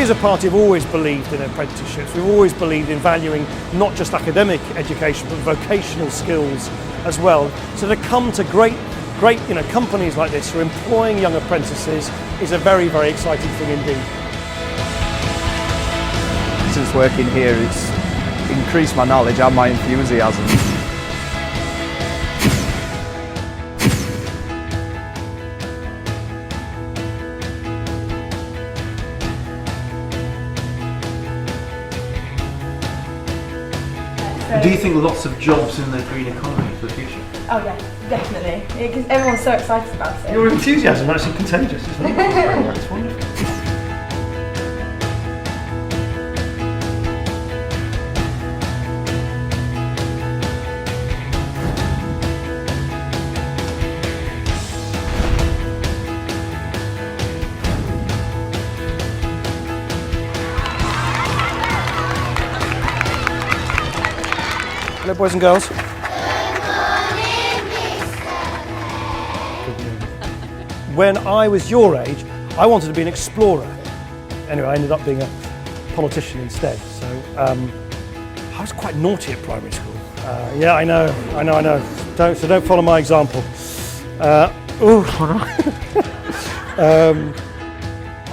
as a party have always believed in apprenticeships. We've always believed in valuing not just academic education but vocational skills as well. So to come to great companies like this who are employing young apprentices is a very, very exciting thing indeed. Since working here, it's increased my knowledge and my enthusiasm. Do you think lots of jobs in the green economy for the future? Oh yeah, definitely. Because everyone's so excited about it. Your enthusiasm is actually contagious, isn't it? It's wonderful. Hello, boys and girls. Good morning. When I was your age, I wanted to be an explorer. Anyway, I ended up being a politician instead. So I was quite naughty at primary school. Yeah, I know. Don't follow my example.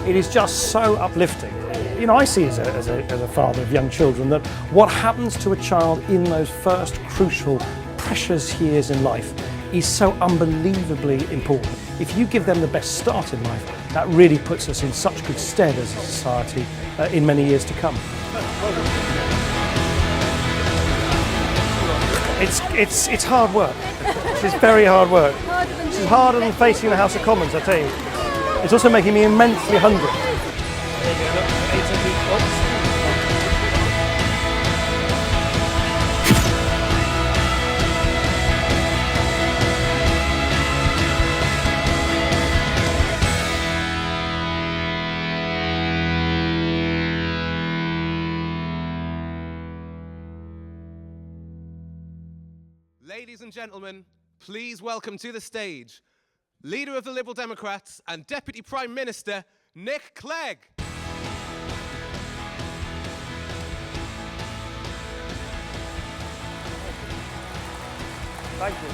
It is just so uplifting. You know, I see as a father of young children that what happens to a child in those first crucial, precious years in life is so unbelievably important. If you give them the best start in life, that really puts us in such good stead as a society in many years to come. It's hard work. It's very hard work. It's harder than facing the House of Commons, I tell you. It's also making me immensely hungry. Ladies and gentlemen, please welcome to the stage Leader of the Liberal Democrats and Deputy Prime Minister, Nick Clegg. Thank you.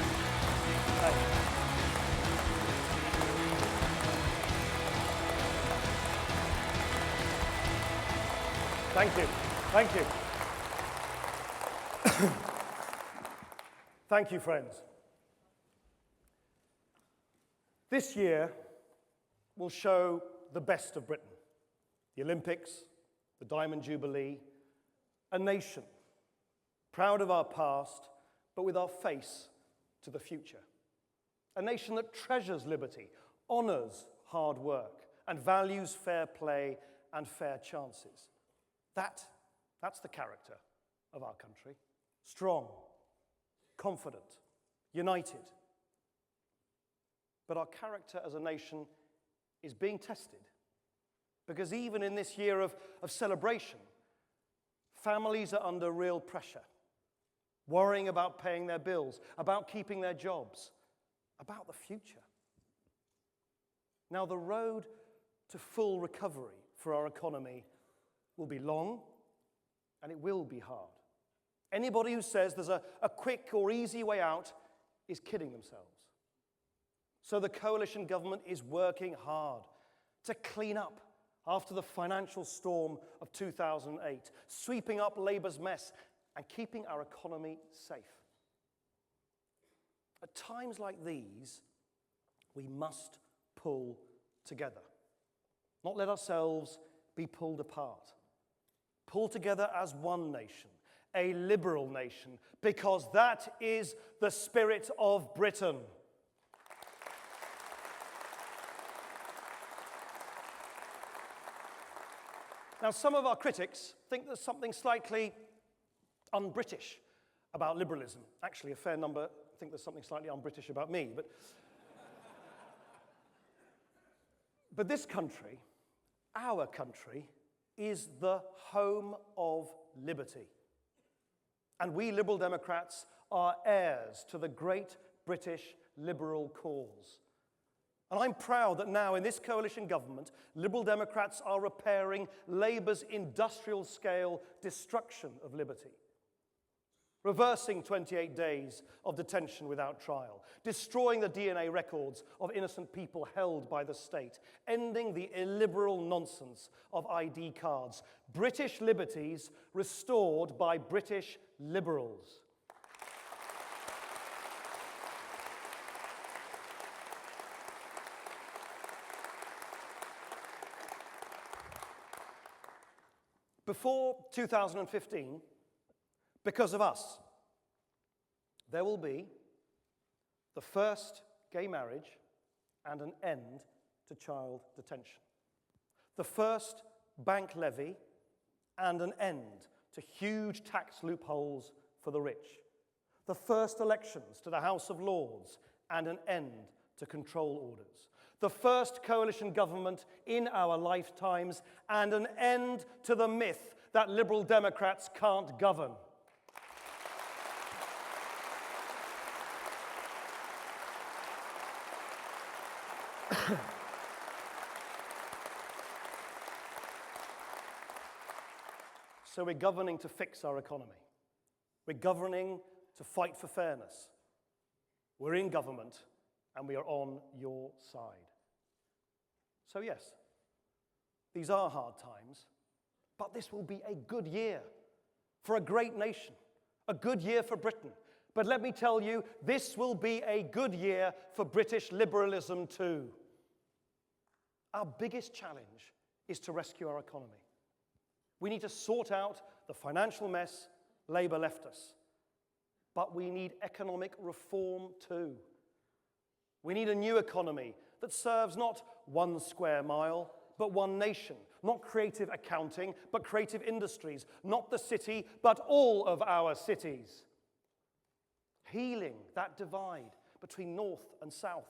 Thank you. Thank you. Thank you, friends. This year will show the best of Britain. The Olympics, the Diamond Jubilee, a nation proud of our past, but with our face to the future. A nation that treasures liberty, honours hard work, and values fair play and fair chances. That's the character of our country. Strong, confident, united. But our character as a nation is being tested, because even in this year of celebration, families are under real pressure, worrying about paying their bills, about keeping their jobs, about the future. Now, the road to full recovery for our economy will be long, and it will be hard. Anybody who says there's a quick or easy way out is kidding themselves. So the coalition government is working hard to clean up after the financial storm of 2008, sweeping up Labour's mess and keeping our economy safe. At times like these, we must pull together, not let ourselves be pulled apart. Pull together as one nation, a liberal nation, because that is the spirit of Britain. Now, some of our critics think there's something slightly un-British about liberalism. Actually, a fair number think there's something slightly un-British about me. But this country, our country, is the home of liberty. And we Liberal Democrats are heirs to the great British liberal cause. And I'm proud that now in this coalition government, Liberal Democrats are repairing Labour's industrial-scale destruction of liberty. Reversing 28 days of detention without trial, destroying the DNA records of innocent people held by the state, ending the illiberal nonsense of ID cards. British liberties restored by British liberals. Before 2015, because of us, there will be the first gay marriage and an end to child detention. The first bank levy and an end to huge tax loopholes for the rich. The first elections to the House of Lords and an end to control orders. The first coalition government in our lifetimes and an end to the myth that Liberal Democrats can't govern. So we're governing to fix our economy. We're governing to fight for fairness. We're in government and we are on your side. So yes, these are hard times, but this will be a good year for a great nation, a good year for Britain. But let me tell you, this will be a good year for British liberalism too. Our biggest challenge is to rescue our economy. We need to sort out the financial mess Labour left us. But we need economic reform too. We need a new economy that serves not 1 square mile, but one nation. Not creative accounting, but creative industries. Not the city, but all of our cities. Healing that divide between north and south.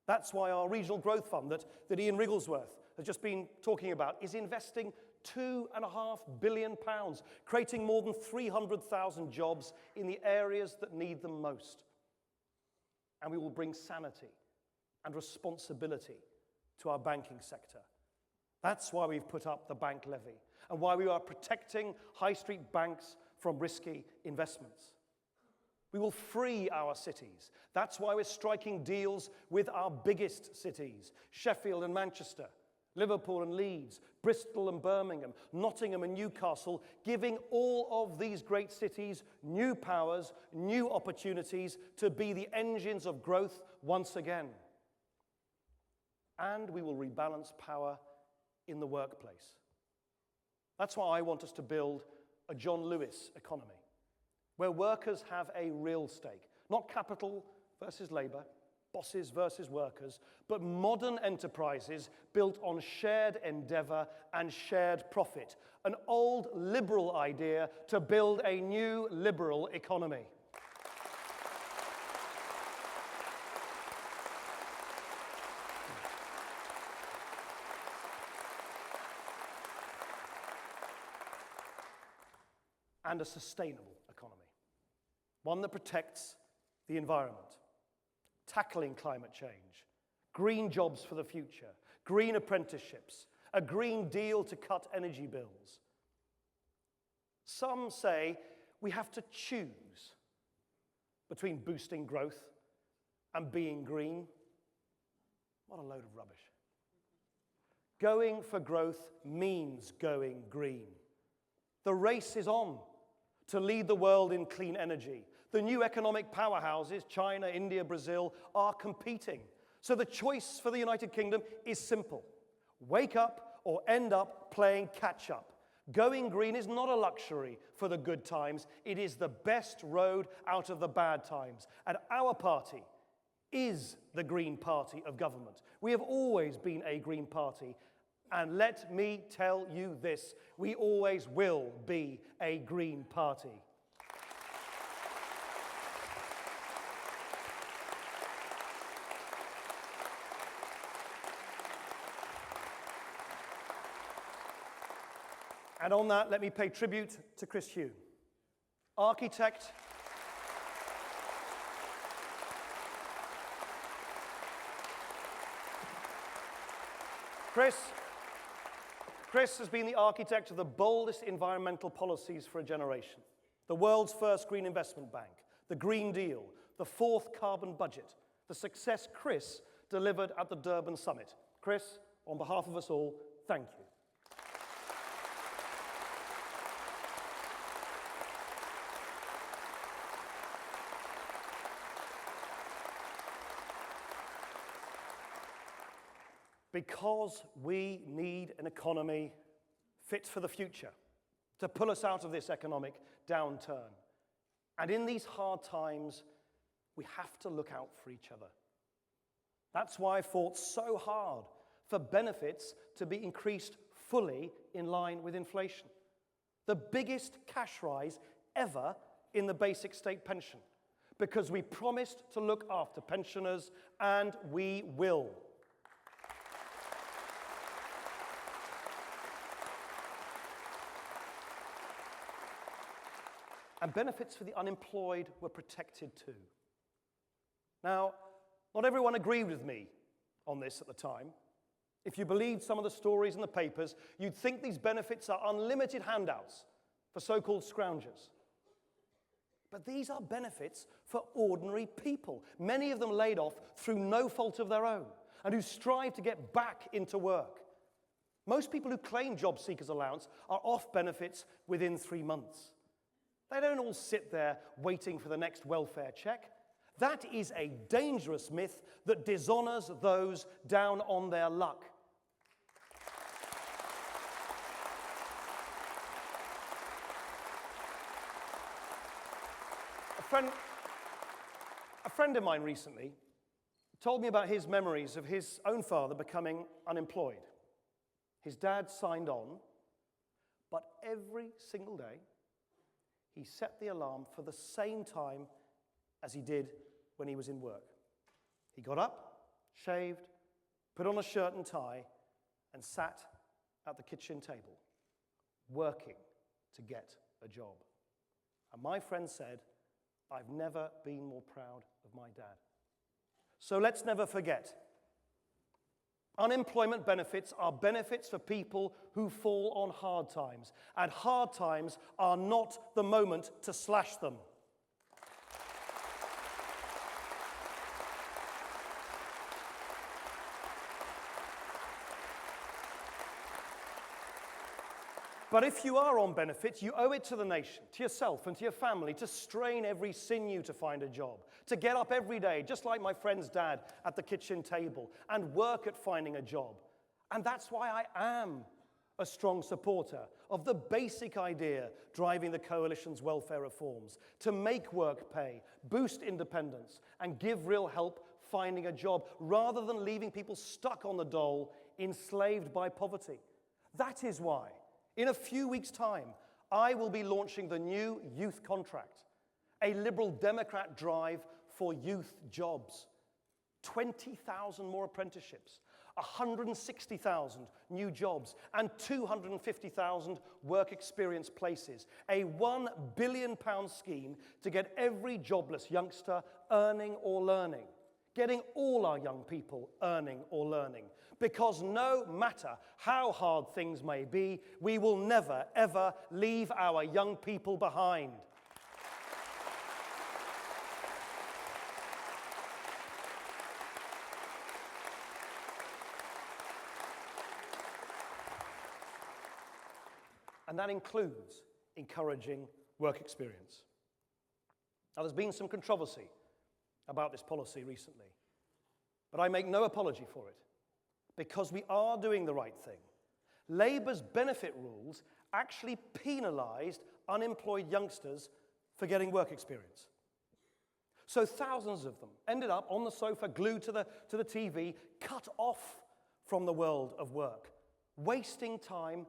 That's why our regional growth fund that Ian Wrigglesworth has just been talking about is investing £2.5 billion, creating more than 300,000 jobs in the areas that need them most. And we will bring sanity and responsibility to our banking sector. That's why we've put up the bank levy and why we are protecting high street banks from risky investments. We will free our cities. That's why we're striking deals with our biggest cities, Sheffield and Manchester, Liverpool and Leeds, Bristol and Birmingham, Nottingham and Newcastle, giving all of these great cities new powers, new opportunities to be the engines of growth once again. And we will rebalance power in the workplace. That's why I want us to build a John Lewis economy, where workers have a real stake, not capital versus labour, bosses versus workers, but modern enterprises built on shared endeavour and shared profit, an old liberal idea to build a new liberal economy. And a sustainable economy, one that protects the environment, tackling climate change, green jobs for the future, green apprenticeships, a Green Deal to cut energy bills. Some say we have to choose between boosting growth and being green. What a load of rubbish. Going for growth means going green. The race is on to lead the world in clean energy. The new economic powerhouses, China, India, Brazil, are competing. So the choice for the United Kingdom is simple. Wake up or end up playing catch-up. Going green is not a luxury for the good times. It is the best road out of the bad times. And our party is the Green Party of government. We have always been a Green Party. And let me tell you this, we always will be a Green Party. And on that, let me pay tribute to Chris Hume, architect, Chris has been the architect of the boldest environmental policies for a generation. The world's first green investment bank, the Green Deal, the fourth carbon budget, the success Chris delivered at the Durban Summit. Chris, on behalf of us all, thank you. Because we need an economy fit for the future to pull us out of this economic downturn. And in these hard times, we have to look out for each other. That's why I fought so hard for benefits to be increased fully in line with inflation. The biggest cash rise ever in the basic state pension, because we promised to look after pensioners, and we will. And benefits for the unemployed were protected too. Now, not everyone agreed with me on this at the time. If you believed some of the stories in the papers, you'd think these benefits are unlimited handouts for so-called scroungers. But these are benefits for ordinary people, many of them laid off through no fault of their own, and who strive to get back into work. Most people who claim job seekers allowance are off benefits within 3 months. They don't all sit there waiting for the next welfare check. That is a dangerous myth that dishonors those down on their luck. A friend of mine recently told me about his memories of his own father becoming unemployed. His dad signed on, but every single day, he set the alarm for the same time as he did when he was in work. He got up, shaved, put on a shirt and tie, and sat at the kitchen table, working to get a job. And my friend said, "I've never been more proud of my dad." So let's never forget, unemployment benefits are benefits for people who fall on hard times, and hard times are not the moment to slash them. But if you are on benefits, you owe it to the nation, to yourself and to your family, to strain every sinew to find a job, to get up every day, just like my friend's dad at the kitchen table, and work at finding a job. And that's why I am a strong supporter of the basic idea driving the coalition's welfare reforms, to make work pay, boost independence, and give real help finding a job, rather than leaving people stuck on the dole, enslaved by poverty. That is why, in a few weeks' time, I will be launching the new Youth Contract, a Liberal Democrat drive for youth jobs. 20,000 more apprenticeships, 160,000 new jobs, and 250,000 work experience places. A £1 billion scheme to get every jobless youngster earning or learning, getting all our young people earning or learning. Because no matter how hard things may be, we will never, ever leave our young people behind. And that includes encouraging work experience. Now, there's been some controversy about this policy recently, but I make no apology for it, because we are doing the right thing. Labour's benefit rules actually penalised unemployed youngsters for getting work experience. So thousands of them ended up on the sofa, glued to the TV, cut off from the world of work, wasting time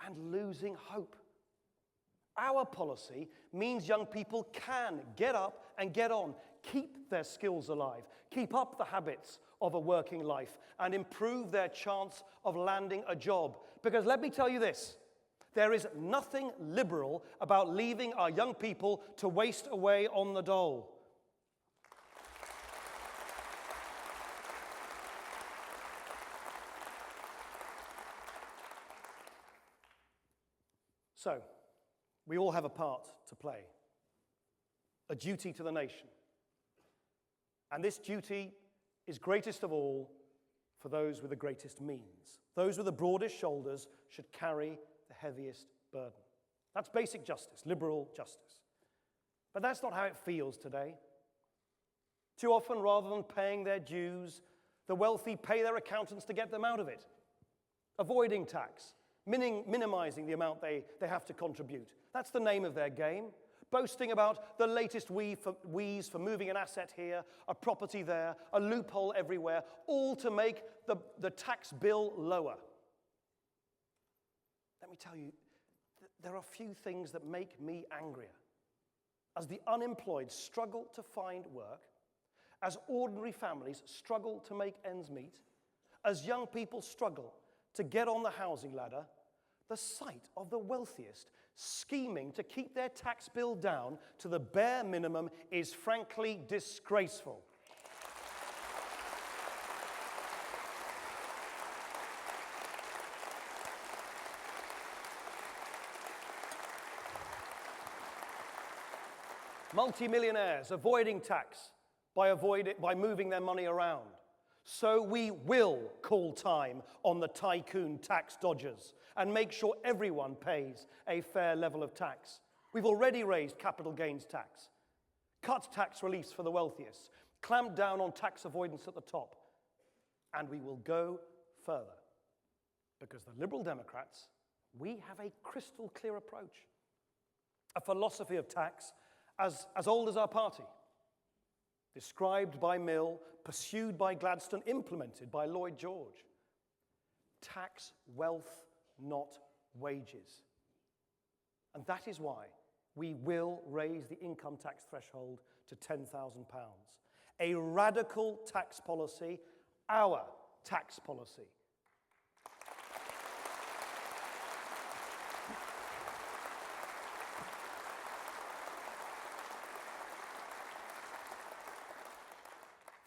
and losing hope. Our policy means young people can get up and get on, keep their skills alive, keep up the habits of a working life, and improve their chance of landing a job. Because let me tell you this, there is nothing liberal about leaving our young people to waste away on the dole. So, we all have a part to play, a duty to the nation. And this duty is greatest of all for those with the greatest means. Those with the broadest shoulders should carry the heaviest burden. That's basic justice, liberal justice. But that's not how it feels today. Too often, rather than paying their dues, the wealthy pay their accountants to get them out of it, avoiding tax, minimizing the amount they have to contribute. That's the name of their game, boasting about the latest wheeze for moving an asset here, a property there, a loophole everywhere, all to make the tax bill lower. Let me tell you, there are few things that make me angrier. As the unemployed struggle to find work, as ordinary families struggle to make ends meet, as young people struggle to get on the housing ladder, the sight of the wealthiest scheming to keep their tax bill down to the bare minimum is frankly disgraceful. Multimillionaires avoiding tax by moving their money around. So we will call time on the tycoon tax dodgers and make sure everyone pays a fair level of tax. We've already raised capital gains tax, cut tax reliefs for the wealthiest, clamped down on tax avoidance at the top, and we will go further. Because the Liberal Democrats, we have a crystal clear approach, a philosophy of tax as old as our party, described by Mill, pursued by Gladstone, implemented by Lloyd George. Tax wealth, not wages. And that is why we will raise the income tax threshold to £10,000. A radical tax policy, our tax policy.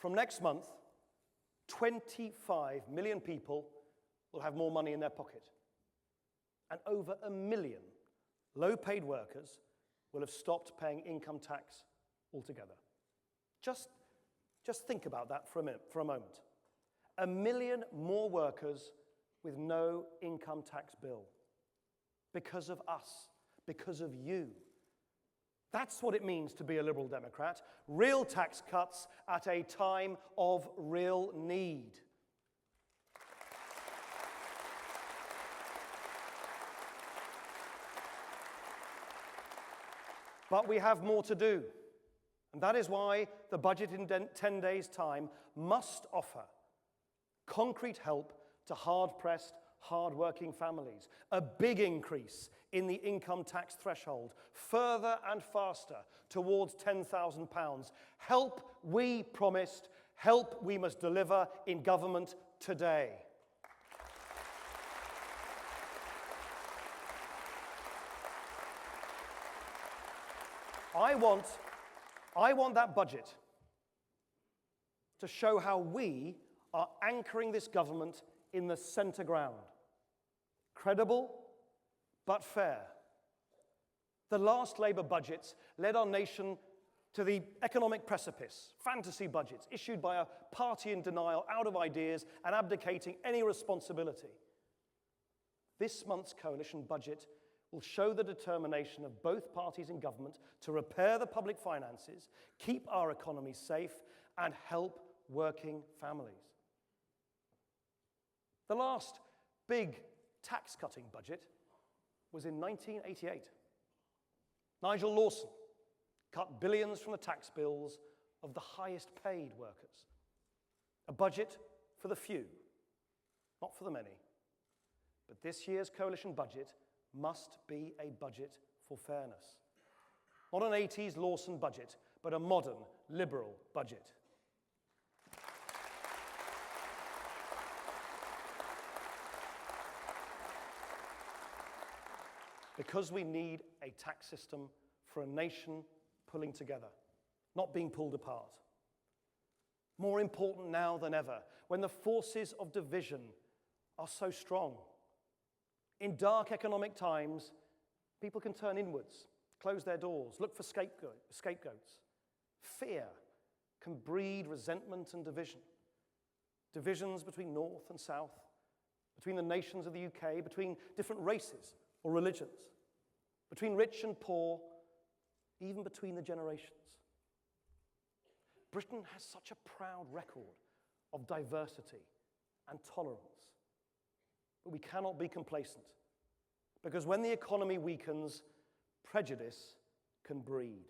From next month, 25 million people will have more money in their pocket. And over 1 million low-paid workers will have stopped paying income tax altogether. Just think about that for a moment. 1 million more workers with no income tax bill. Because of us, because of you. That's what it means to be a Liberal Democrat. Real tax cuts at a time of real need. But we have more to do. And that is why the budget in 10 days' time must offer concrete help to hard-pressed, hard-working families, a big increase in the income tax threshold, further and faster towards £10,000. Help we promised, help we must deliver in government today. I want that budget to show how we are anchoring this government in the centre ground. Credible, but fair. The last Labour budgets led our nation to the economic precipice, fantasy budgets issued by a party in denial, out of ideas, and abdicating any responsibility. This month's coalition budget will show the determination of both parties in government to repair the public finances, keep our economy safe, and help working families. The last big tax-cutting budget was in 1988. Nigel Lawson cut billions from the tax bills of the highest paid workers. A budget for the few, not for the many. But this year's coalition budget must be a budget for fairness. Not an 80s Lawson budget, but a modern, liberal budget. Because we need a tax system for a nation pulling together, not being pulled apart. More important now than ever, when the forces of division are so strong. In dark economic times, People can turn inwards, close their doors, look for scapegoats. Fear can breed resentment and division. Divisions between North and South, between the nations of the UK, between different races or religions, between rich and poor, even between the generations. Britain has such a proud record of diversity and tolerance. But we cannot be complacent, because when the economy weakens, prejudice can breed.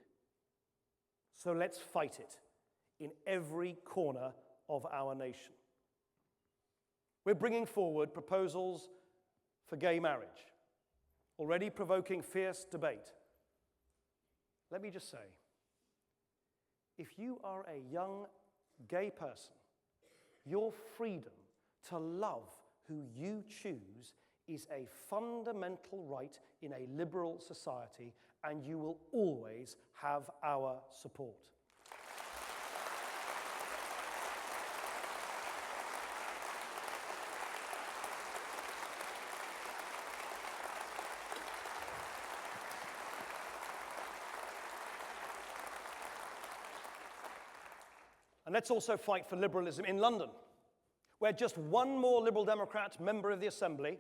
So let's fight it in every corner of our nation. We're bringing forward proposals for gay marriage, already provoking fierce debate. Let me just say, if you are a young gay person, your freedom to love who you choose is a fundamental right in a liberal society, and you will always have our support. And let's also fight for liberalism in London, where just one more Liberal Democrat member of the Assembly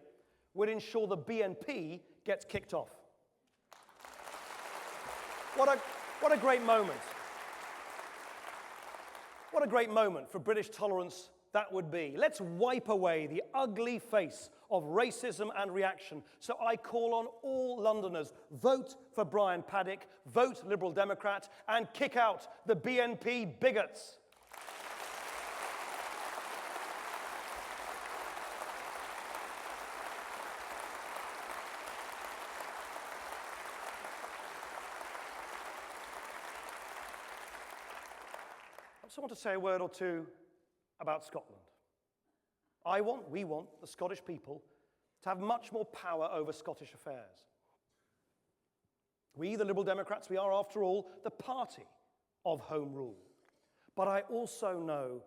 would ensure the BNP gets kicked off. What a great moment. What a great moment for British tolerance that would be. Let's wipe away the ugly face of racism and reaction. So I call on all Londoners, vote for Brian Paddick, vote Liberal Democrat, and kick out the BNP bigots. I also want to say a word or two about Scotland. We want the Scottish people to have much more power over Scottish affairs. We, the Liberal Democrats, we are, after all, the party of Home Rule. But I also know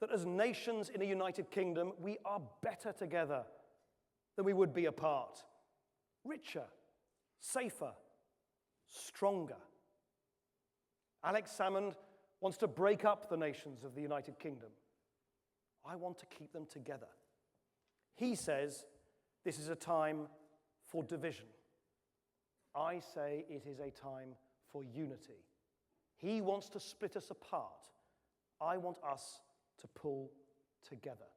that as nations in a united kingdom, we are better together than we would be apart. Richer, safer, stronger. Alex Salmond wants to break up the nations of the United Kingdom. I want to keep them together. He says this is a time for division. I say it is a time for unity. He wants to split us apart. I want us to pull together.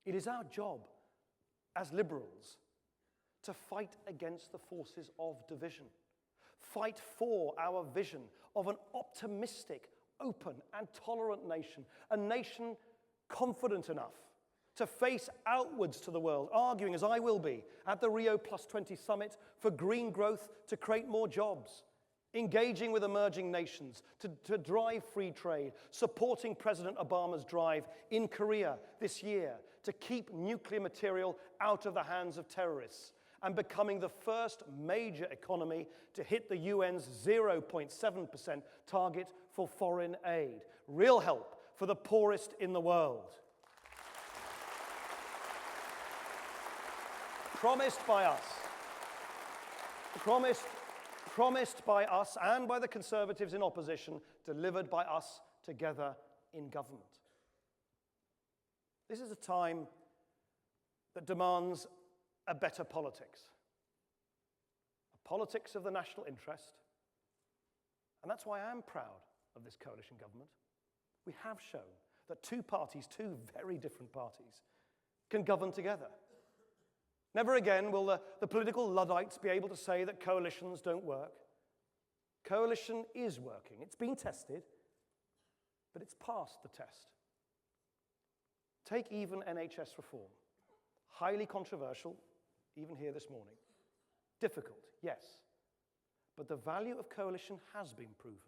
It is our job as liberals to fight against the forces of division. Fight for our vision of an optimistic, open, and tolerant nation, a nation confident enough to face outwards to the world, arguing, as I will be, at the Rio +20 summit for green growth to create more jobs, engaging with emerging nations to drive free trade, supporting President Obama's drive in Korea this year to keep nuclear material out of the hands of terrorists, and becoming the first major economy to hit the UN's 0.7% target for foreign aid. Real help for the poorest in the world. Promised by us and by the Conservatives in opposition, delivered by us together in government. This is a time that demands a better politics. A politics of the national interest. And that's why I am proud of this coalition government. We have shown that two parties, two very different parties, can govern together. Never again will the political Luddites be able to say that coalitions don't work. Coalition is working. It's been tested, but it's passed the test. Take even NHS reform. Highly controversial, even here this morning. Difficult, yes. But the value of coalition has been proven.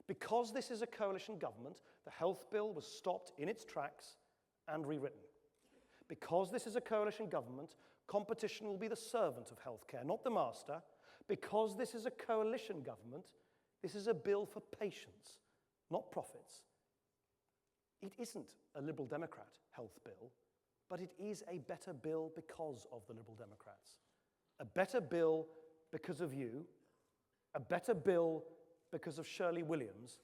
Because this is a coalition government, the health bill was stopped in its tracks and rewritten. Because this is a coalition government, competition will be the servant of healthcare, not the master. Because this is a coalition government, this is a bill for patients, not profits. It isn't a Liberal Democrat health bill, but it is a better bill because of the Liberal Democrats. A better bill because of you, a better bill because of Shirley Williams,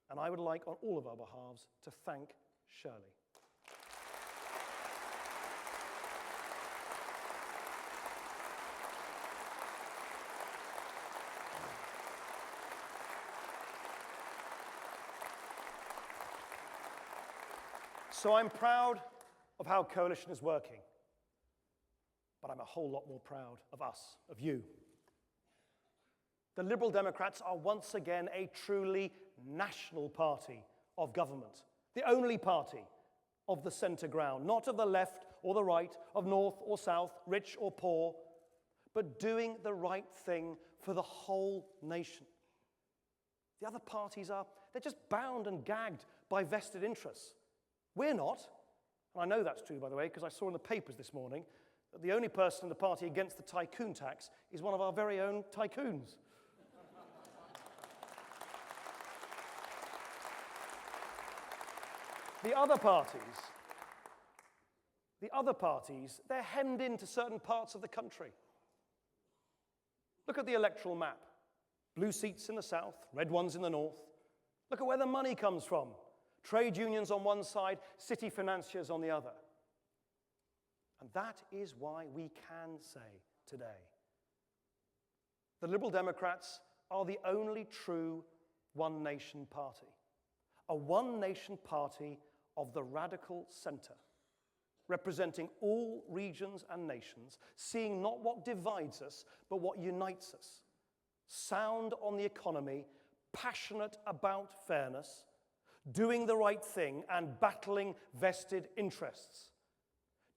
and I would like, on all of our behalves, to thank Shirley. So I'm proud of how Coalition is working, but I'm a whole lot more proud of us, of you. The Liberal Democrats are once again a truly national party of government, the only party of the centre ground, not of the left or the right, of north or south, rich or poor, but doing the right thing for the whole nation. The other parties they're just bound and gagged by vested interests. We're not, and I know that's true, by the way, because I saw in the papers this morning that the only person in the party against the tycoon tax is one of our very own tycoons. The other parties, they're hemmed into certain parts of the country. Look at the electoral map. Blue seats in the south, red ones in the north. Look at where the money comes from. Trade unions on one side, city financiers on the other. And that is why we can say today, the Liberal Democrats are the only true one-nation party. A one-nation party of the radical centre, representing all regions and nations, seeing not what divides us, but what unites us. Sound on the economy, passionate about fairness, doing the right thing and battling vested interests,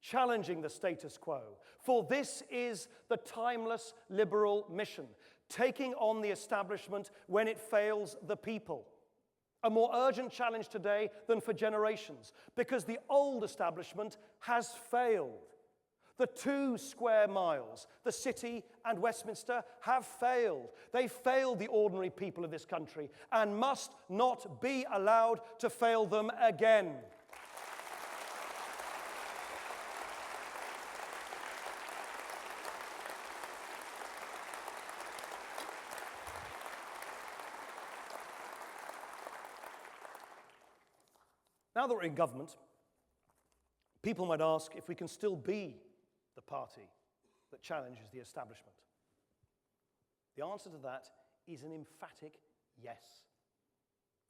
challenging the status quo. For this is the timeless liberal mission, taking on the establishment when it fails the people. A more urgent challenge today than for generations, because the old establishment has failed. The 2 square miles, the City and Westminster, have failed. They failed the ordinary people of this country and must not be allowed to fail them again. Now that we're in government, people might ask if we can still be the party that challenges the establishment. The answer to that is an emphatic yes.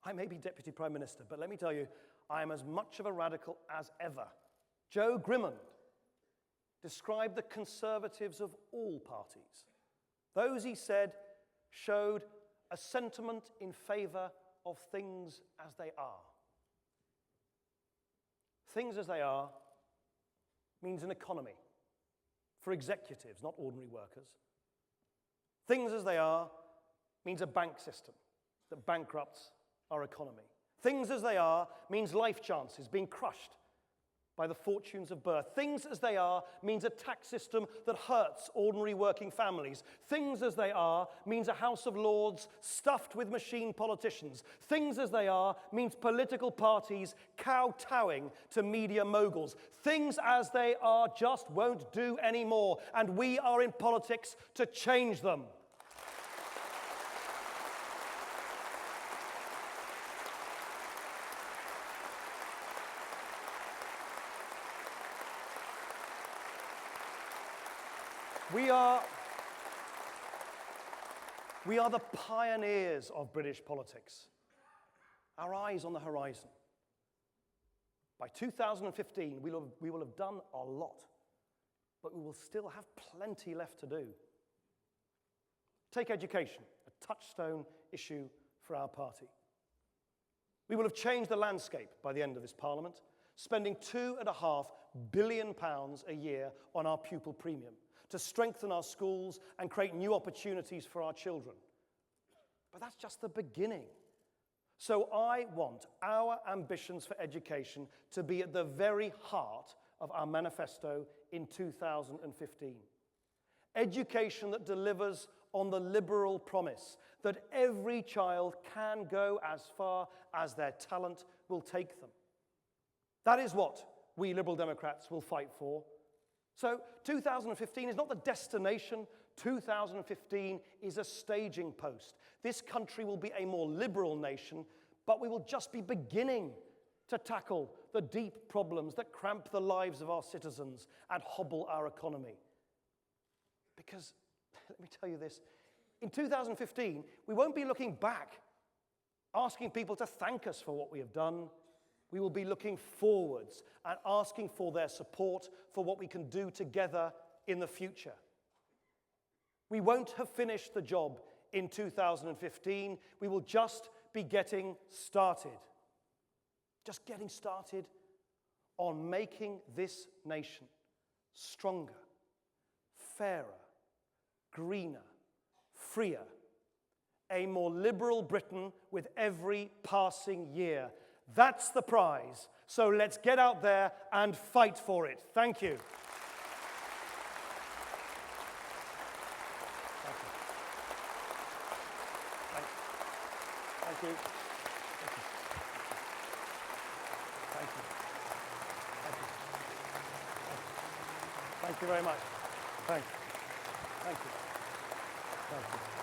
I may be Deputy Prime Minister, but let me tell you, I am as much of a radical as ever. Joe Grimond described the Conservatives of all parties. Those, he said, showed a sentiment in favour of things as they are. Things as they are means an economy for executives, not ordinary workers. Things as they are means a bank system that bankrupts our economy. Things as they are means life chances being crushed by the fortunes of birth. Things as they are means a tax system that hurts ordinary working families. Things as they are means a House of Lords stuffed with machine politicians. Things as they are means political parties kowtowing to media moguls. Things as they are just won't do anymore, and we are in politics to change them. We are the pioneers of British politics. Our eyes on the horizon. By 2015, we will have done a lot, but we will still have plenty left to do. Take education, a touchstone issue for our party. We will have changed the landscape by the end of this Parliament, spending £2.5 billion a year on our pupil premium, to strengthen our schools and create new opportunities for our children. But that's just the beginning. So I want our ambitions for education to be at the very heart of our manifesto in 2015. Education that delivers on the liberal promise that every child can go as far as their talent will take them. That is what we Liberal Democrats will fight for. So 2015 is not the destination. 2015 is a staging post. This country will be a more liberal nation, but we will just be beginning to tackle the deep problems that cramp the lives of our citizens and hobble our economy. Because, let me tell you this, in 2015, we won't be looking back, asking people to thank us for what we have done. We will be looking forwards and asking for their support for what we can do together in the future. We won't have finished the job in 2015. We will just be getting started. Just getting started on making this nation stronger, fairer, greener, freer, a more liberal Britain with every passing year. That's the prize. So let's get out there and fight for it. Thank you. Thank you. Thank you. Thank you very much. Thank you. Thank you. Thank you.